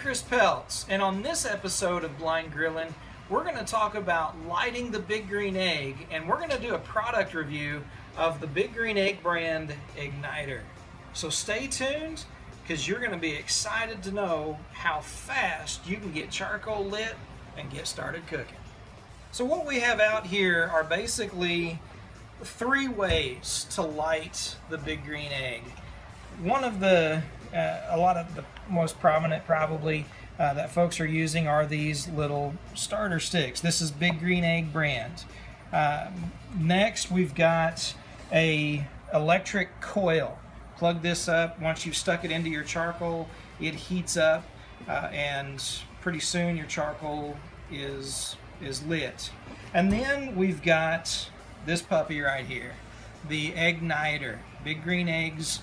Chris Peltz, and on this episode of Blind Grilling, we're going to talk about lighting the Big Green Egg, and we're going to do a product review of the Big Green Egg brand EGGniter. So stay tuned, because you're going to be excited to know how fast you can get charcoal lit and get started cooking. So what we have out here are basically three ways to light the Big Green Egg. One of the, a lot of the most prominent probably that folks are using are these little starter sticks. This is Big Green Egg brand. Next we've got a electric coil. Plug this up. Once you've stuck it into your charcoal, it heats up and pretty soon your charcoal is lit. And then we've got this puppy right here, the EGGniter, Big Green Eggs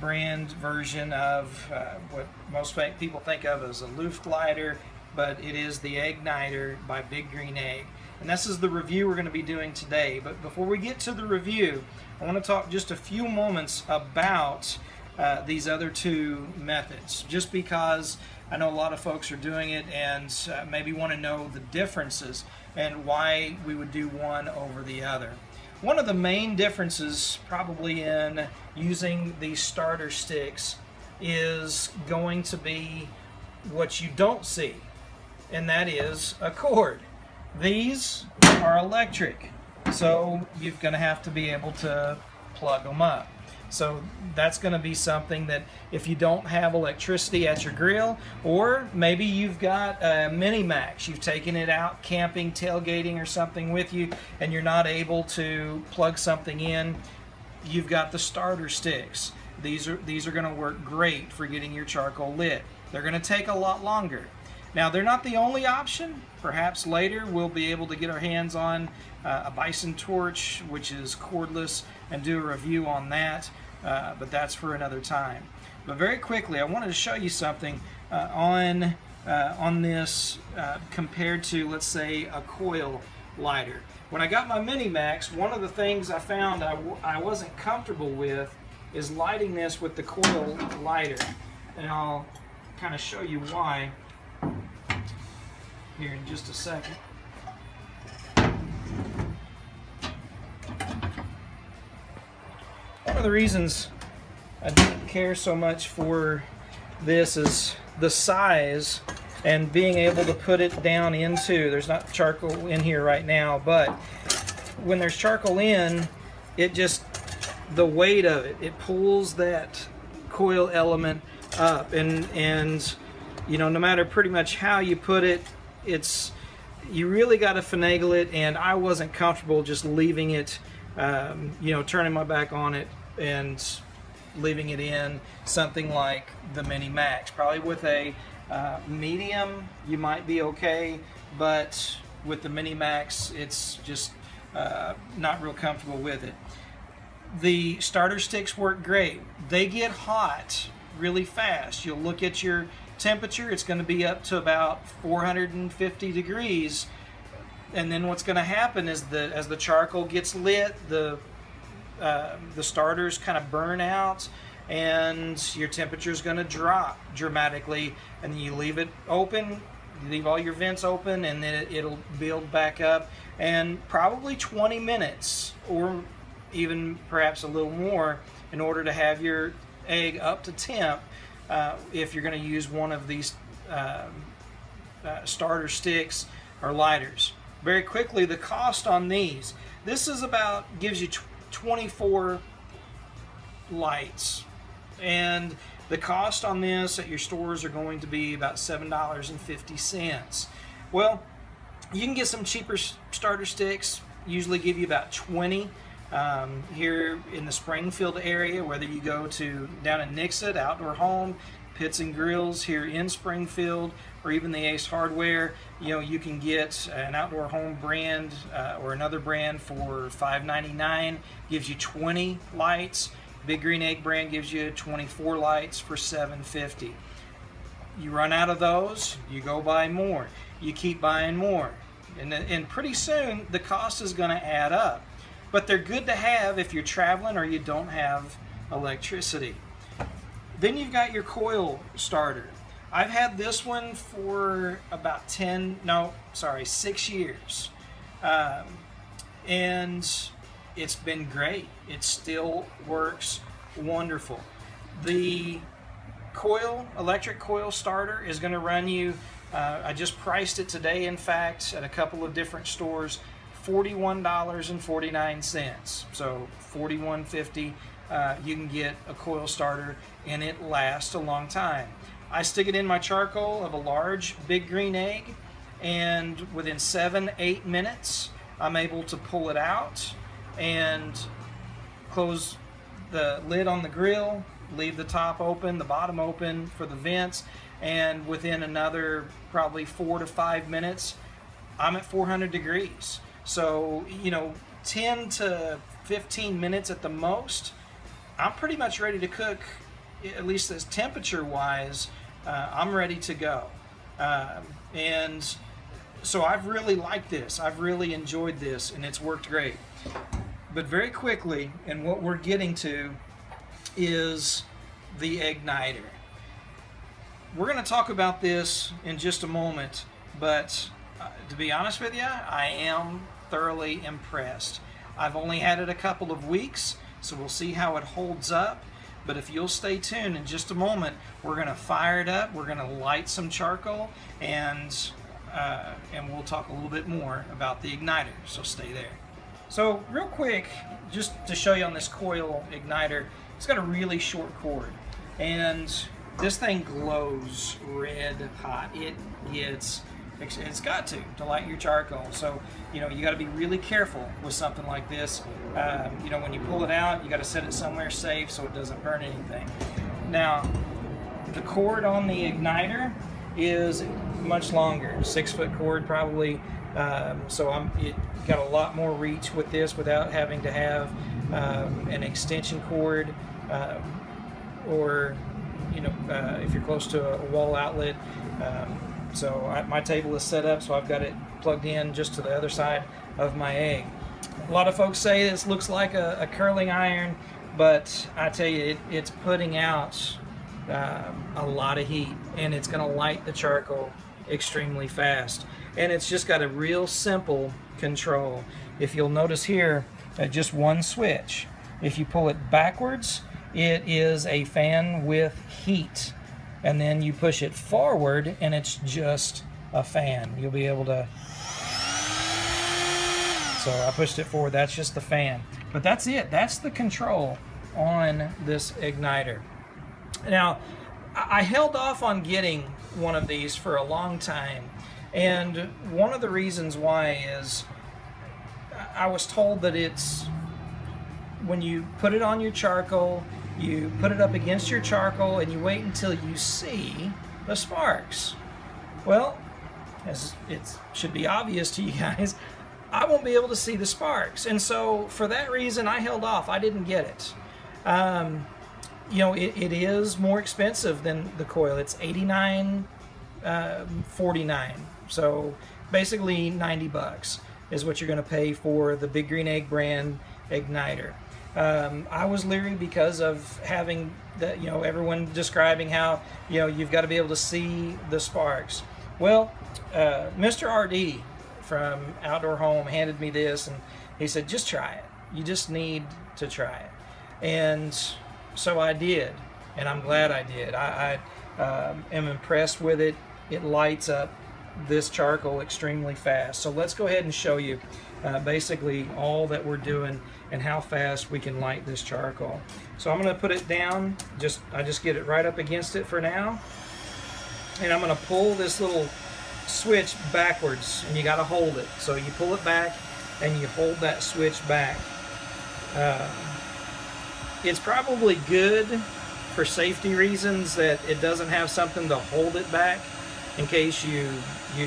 brand version of what most people think of as a Luft lighter, but it is the EGGniter by Big Green Egg. And this is the review we're going to be doing today. But before we get to the review, I want to talk just a few moments about these other two methods, just because I know a lot of folks are doing it and maybe want to know the differences and why we would do one over the other. One of the main differences probably in using these starter sticks is going to be what you don't see, and that is a cord. These are electric, so you're going to have to be able to plug them up. So that's going to be something that if you don't have electricity at your grill, or maybe you've got a mini max, you've taken it out camping, tailgating or something with you, and you're not able to plug something in, you've got the starter sticks. These are going to work great for getting your charcoal lit. They're going to take a lot longer. Now, they're not the only option. Perhaps later we'll be able to get our hands on a bison torch, which is cordless, and do a review on that, but that's for another time. But very quickly, I wanted to show you something on this compared to, let's say, a coil lighter. When I got my Mini Max, one of the things I found I wasn't comfortable with is lighting this with the coil lighter, and I'll kind of show you why here in just a second. One of the reasons I didn't care so much for this is the size and being able to put it down into, there's not charcoal in here right now, but when there's charcoal in, it just, the weight of it, it pulls that coil element up, and you know, no matter pretty much how you put it, you really got to finagle it, and I wasn't comfortable just leaving it, you know, turning my back on it and leaving it in something like the Mini Max. Probably with a medium you might be okay, but with the Mini Max it's just not real comfortable with it. The starter sticks work great. They get hot really fast. You'll look at your temperature, it's going to be up to about 450 degrees, and then what's going to happen is as the charcoal gets lit, the starters kind of burn out and your temperature is going to drop dramatically, and then you leave it open, you leave all your vents open, and then it'll build back up, and probably 20 minutes or even perhaps a little more in order to have your egg up to temp if you're going to use one of these starter sticks or lighters. Very quickly, the cost on these, this is about, gives you 24 lights, and the cost on this at your stores are going to be about $7.50. Well, you can get some cheaper starter sticks, usually give you about 20 here in the Springfield area, whether you go to down in Nixon, Outdoor Home, Pits and Grills here in Springfield, or even the Ace Hardware. You know, you can get an Outdoor Home brand or another brand for $5.99, gives you 20 lights. Big Green Egg brand gives you 24 lights for $7.50. You run out of those, you go buy more. You keep buying more, and pretty soon the cost is going to add up. But they're good to have if you're traveling or you don't have electricity. Then you've got your coil starter. I've had this one for about 6 years. And it's been great. It still works wonderful. The electric coil starter is going to run you, I just priced it today, in fact, at a couple of different stores, $41.49. So $41.50. You can get a coil starter, and it lasts a long time. I stick it in my charcoal of a large big green egg, and within 7-8 minutes I'm able to pull it out and close the lid on the grill, leave the top open, the bottom open for the vents, and within another probably 4 to 5 minutes I'm at 400 degrees. So 10 to 15 minutes at the most, I'm pretty much ready to cook, at least as temperature wise. I'm ready to go. And so I've really liked this. I've really enjoyed this, and it's worked great. But very quickly, and what we're getting to is the EGGniter. We're going to talk about this in just a moment, but to be honest with you, I am thoroughly impressed. I've only had it a couple of weeks, so we'll see how it holds up. But if you'll stay tuned, in just a moment, we're going to fire it up, we're going to light some charcoal, and we'll talk a little bit more about the igniter, so stay there. So real quick, just to show you on this coil igniter, it's got a really short cord, and this thing glows red hot. It's got to light your charcoal. So you got to be really careful with something like this. When you pull it out, you got to set it somewhere safe so it doesn't burn anything. Now, the cord on the igniter is much longer, 6-foot cord probably. So it got a lot more reach with this without having to have an extension cord, or if you're close to a wall outlet. My table is set up, so I've got it plugged in just to the other side of my egg. A lot of folks say this looks like a curling iron, but I tell you, it's putting out a lot of heat, and it's going to light the charcoal extremely fast. And it's just got a real simple control. If you'll notice here, just one switch. If you pull it backwards, it is a fan with heat. And then you push it forward, and it's just a fan. You'll be able to... So I pushed it forward, that's just the fan. But that's it, that's the control on this igniter. Now, I held off on getting one of these for a long time, and one of the reasons why is I was told that it's, when you put it on your charcoal, you put it up against your charcoal and you wait until you see the sparks. Well, as it should be obvious to you guys, I won't be able to see the sparks. And so for that reason, I held off. I didn't get it. It is more expensive than the coil. It's $89.49. So basically $90 is what you're going to pay for the Big Green Egg brand igniter. I was leery because of having that, everyone describing how, you've got to be able to see the sparks. Well, Mr. RD from Outdoor Home handed me this, and he said, just try it. You just need to try it. And so I did, and I'm glad I did. I am impressed with it. It lights up this charcoal extremely fast. So let's go ahead and show you basically all that we're doing and how fast we can light this charcoal. So I'm going to put it down, I just get it right up against it for now, and I'm going to pull this little switch backwards, and you got to hold it. So you pull it back and you hold that switch back. It's probably good for safety reasons that it doesn't have something to hold it back in case you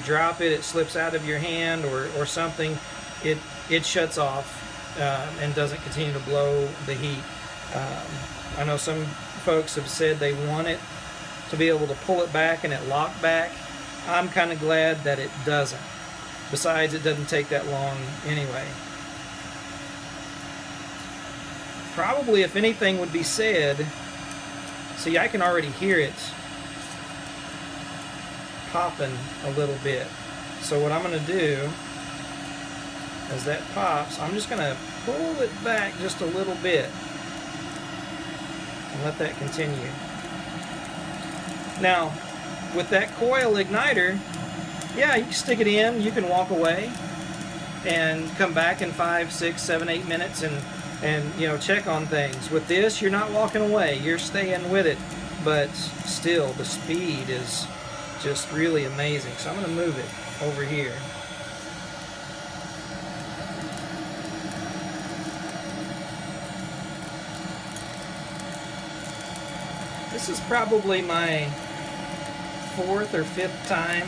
drop it, it slips out of your hand or something. It shuts off and doesn't continue to blow the heat. I know some folks have said they want it to be able to pull it back and it lock back. I'm kind of glad that it doesn't. Besides, it doesn't take that long anyway. Probably, if anything would be said, see, I can already hear it. popping a little bit. So what I'm going to do, as that pops, I'm just going to pull it back just a little bit and let that continue. Now, with that coil igniter, yeah, you can stick it in, you can walk away and come back in 5, 6, 7, 8 minutes and you know, check on things. With this, you're not walking away, you're staying with it, but still the speed is just really amazing. So I'm going to move it over here. This is probably my 4th or 5th time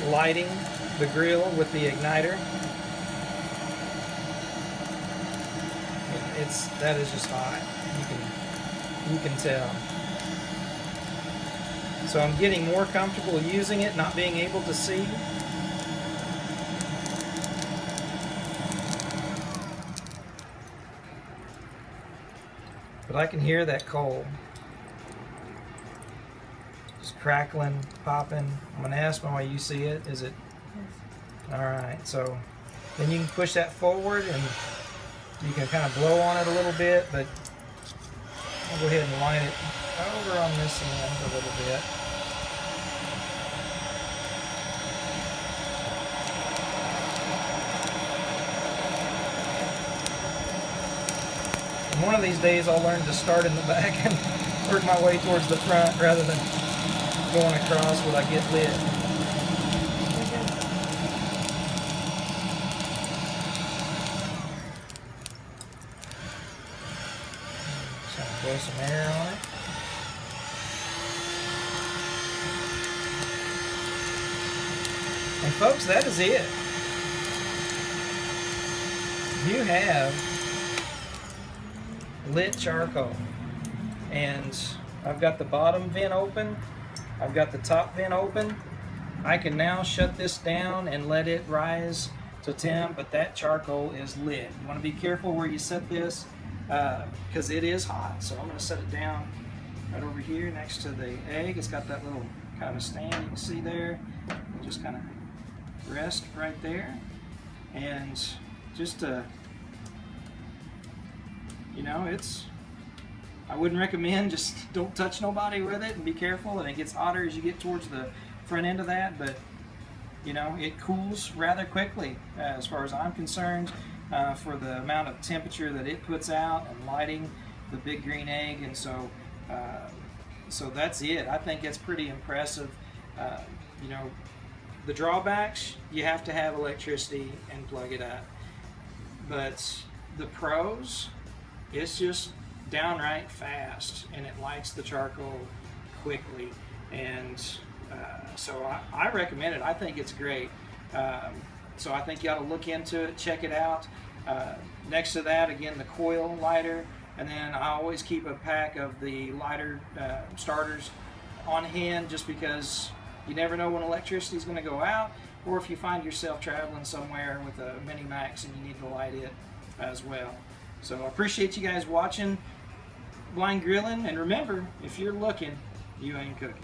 lighting the grill with the igniter. That is just hot. You can tell. So I'm getting more comfortable using it, not being able to see. But I can hear that coal. Just crackling, popping. I'm going to ask why you see it. Is it? Yes. Alright, so then you can push that forward and you can kind of blow on it a little bit, but I'll go ahead and line it over on this end a little bit. And one of these days I'll learn to start in the back and work my way towards the front rather than going across when I get lit. Blow some air on it. And folks, that is it. You have lit charcoal. And I've got the bottom vent open. I've got the top vent open. I can now shut this down and let it rise to temp, but that charcoal is lit. You want to be careful where you set this, because it is hot. So I'm going to set it down right over here next to the egg. It's got that little kind of stand you can see there. We'll just kind of rest right there, and just you know, I wouldn't recommend, just don't touch nobody with it and be careful, and it gets hotter as you get towards the front end of that, but you know, it cools rather quickly as far as I'm concerned. For the amount of temperature that it puts out and lighting the big green egg, and so that's it. I think it's pretty impressive. You know, the drawbacks, you have to have electricity and plug it up, but the pros, it's just downright fast and it lights the charcoal quickly, and so I recommend it. I think it's great. So I think you ought to look into it, check it out. Next to that, again, the coil lighter, and then I always keep a pack of the lighter starters on hand, just because you never know when electricity is going to go out, or if you find yourself traveling somewhere with a Mini Max and you need to light it as well. So I appreciate you guys watching Blind Grilling, and remember, if you're looking, you ain't cooking.